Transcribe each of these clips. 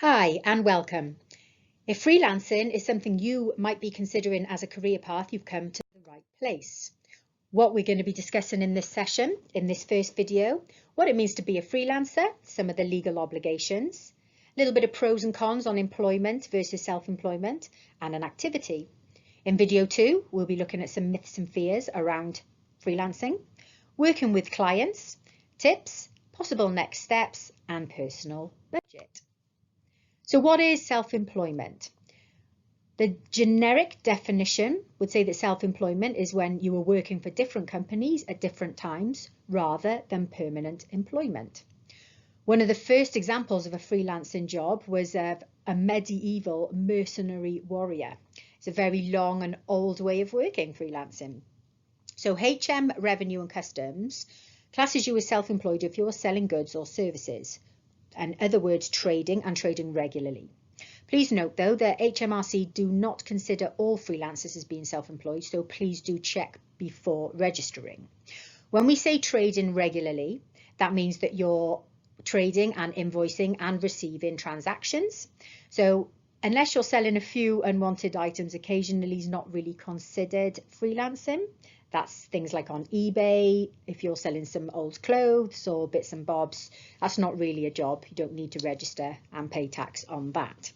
Hi and welcome. If freelancing is something you might be considering as a career path, you've come to the right place. What we're going to be discussing in this session, in this first video, what it means to be a freelancer, some of the legal obligations, a little bit of pros and cons on employment versus self-employment, and an activity. In video 2, we'll be looking at some myths and fears around freelancing, working with clients, tips, possible next steps, and personal budget. So what is self-employment? The generic definition would say that self-employment is when you are working for different companies at different times rather than permanent employment. One of the first examples of a freelancing job was of a medieval mercenary warrior. It's a very long and old way of working, freelancing. So HM Revenue and Customs classes you as self-employed if you're selling goods or services. In other words, trading and trading regularly. Please note though that HMRC do not consider all freelancers as being self-employed, so please do check before registering. When we say trading regularly, that means that you're trading and invoicing and receiving transactions. So unless you're selling a few unwanted items occasionally, is not really considered freelancing. That's things like on eBay, if you're selling some old clothes or bits and bobs, that's not really a job. You don't need to register and pay tax on that.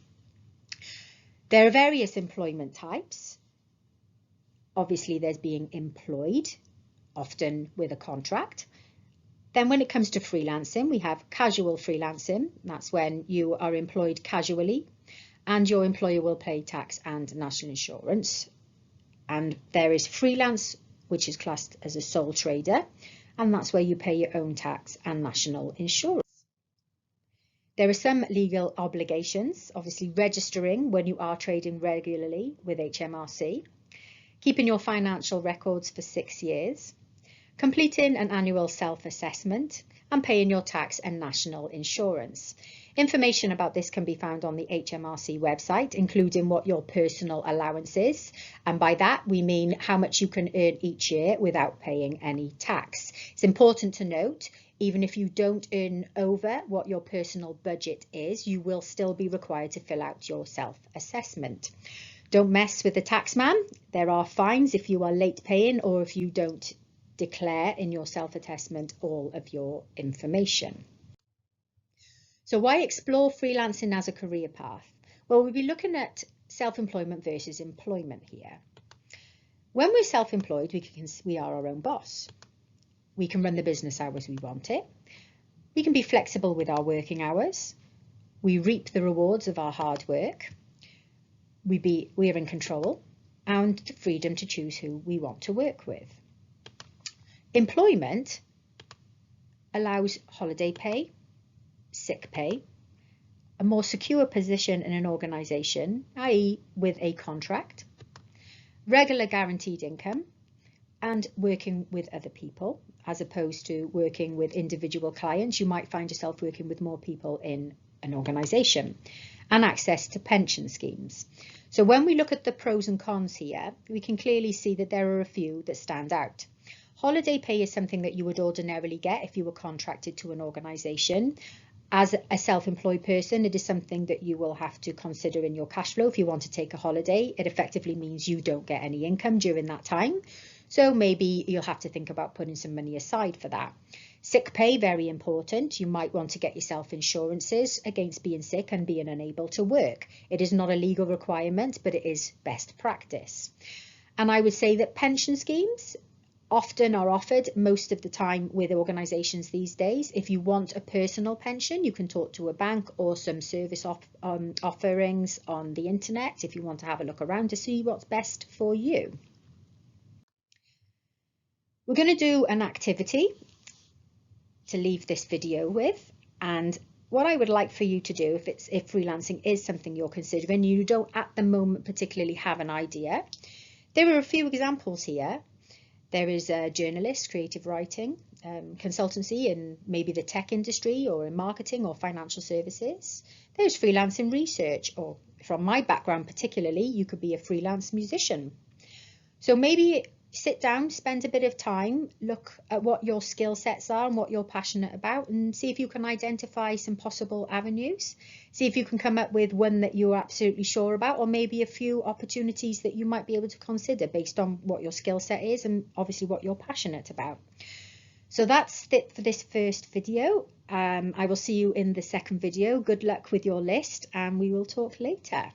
There are various employment types. Obviously, there's being employed, often with a contract. Then when it comes to freelancing, we have casual freelancing. That's when you are employed casually and your employer will pay tax and national insurance. And there is freelance, which is classed as a sole trader, and that's where you pay your own tax and national insurance. There are some legal obligations, obviously registering when you are trading regularly with HMRC, keeping your financial records for 6 years, completing an annual self-assessment, and paying your tax and national insurance. Information about this can be found on the HMRC website, including what your personal allowance is. And by that, we mean how much you can earn each year without paying any tax. It's important to note, even if you don't earn over what your personal budget is, you will still be required to fill out your self-assessment. Don't mess with the tax man. There are fines if you are late paying or if you don't declare in your self-assessment all of your information. So why explore freelancing as a career path? Well, we'll be looking at self-employment versus employment here. When we're self-employed, we are our own boss. We can run the business hours we want it. We can be flexible with our working hours. We reap the rewards of our hard work. We are in control and the freedom to choose who we want to work with. Employment allows holiday pay, sick pay, a more secure position in an organisation, i.e. with a contract, regular guaranteed income, and working with other people, as opposed to working with individual clients. You might find yourself working with more people in an organisation, and access to pension schemes. So when we look at the pros and cons here, we can clearly see that there are a few that stand out. Holiday pay is something that you would ordinarily get if you were contracted to an organisation. As a self-employed person, it is something that you will have to consider in your cash flow. If you want to take a holiday, it effectively means you don't get any income during that time. So maybe you'll have to think about putting some money aside for that. Sick pay, very important. You might want to get yourself insurances against being sick and being unable to work. It is not a legal requirement, but it is best practice. And I would say that pension schemes often are offered most of the time with organisations these days. If you want a personal pension, you can talk to a bank or some service offerings on the internet if you want to have a look around to see what's best for you. We're going to do an activity to leave this video with, and what I would like for you to do, if freelancing is something you're considering, you don't at the moment particularly have an idea, there are a few examples here. There is a journalist, creative writing, consultancy in maybe the tech industry or in marketing or financial services. There's freelancing research, or from my background particularly, you could be a freelance musician. So maybe sit down, spend a bit of time, look at what your skill sets are and what you're passionate about, and see if you can identify some possible avenues. See if you can come up with one that you're absolutely sure about, or maybe a few opportunities that you might be able to consider based on what your skill set is and obviously what you're passionate about. So that's it for this first video. I will see you in the second video. Good luck with your list, and we will talk later.